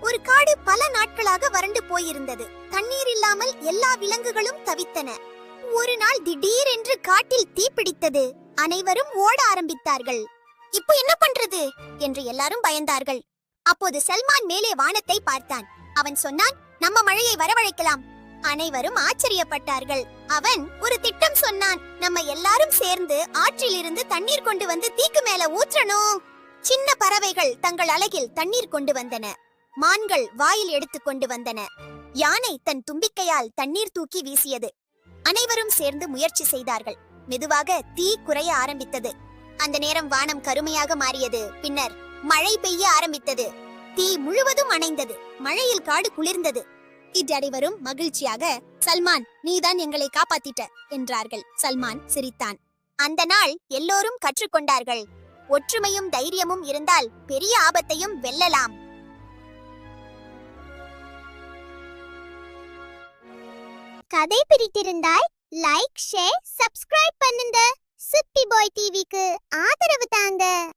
ஒரு காடு பல நாட்களாக வறண்டு போயிருந்தது. தண்ணீர் இல்லாமல் எல்லா விலங்குகளும் தவித்தன. ஒரு நாள் திடீரென்று காட்டில் தீப்பிடித்தது. அனைவரும் ஓட ஆரம்பித்தார்கள். இப்போ என்ன பண்றது என்று எல்லாரும் பயந்தார்கள். அப்போது சல்மான் மேலே வானத்தை பார்த்தான். அவன் சொன்னான், நம்ம மழையை வரவழைக்கலாம். அனைவரும் ஆச்சரியப்பட்டார்கள். அவன் ஒரு திட்டம் சொன்னான். நம்ம எல்லாரும் சேர்ந்து ஆற்றில் இருந்து தண்ணீர் கொண்டு வந்து தீக்கு மேல ஊற்றணும். சின்ன பறவைகள் தங்கள் அலகில் தண்ணீர் கொண்டு வந்தன. மான்கள் வாயில் எடுத்து கொண்டு வந்தன. யானை தன் தும்பிக்கையால் தண்ணீர் தூக்கி வீசியது. அனைவரும் சேர்ந்து முயற்சி செய்தார்கள். மெதுவாக தீ குறைய ஆரம்பித்தது. அந்த நேரம் வானம் கருமையாக மாறியது. பின்னர் மழை பெய்ய ஆரம்பித்தது. தீ முழுவதும் அணைந்தது. மழையில் காடு குளிர்ந்தது. அனைவரும் மகிழ்ச்சியாக, சல்மான், நீதான் எங்களை காப்பாத்திட்ட என்றார்கள். சல்மான் சிரித்தான். அந்த நாள் எல்லோரும் கற்றுக்கொண்டார்கள். ஒற்றுமையும் தைரியமும் இருந்தால் பெரிய ஆபத்தையும் வெல்லலாம். கதை பிடித்திருந்தால் லைக், ஷேர், சப்ஸ்கிரைப் பண்ணுங்க. சுட்டி பாய் டிவிக்கு ஆதரவு தாங்க.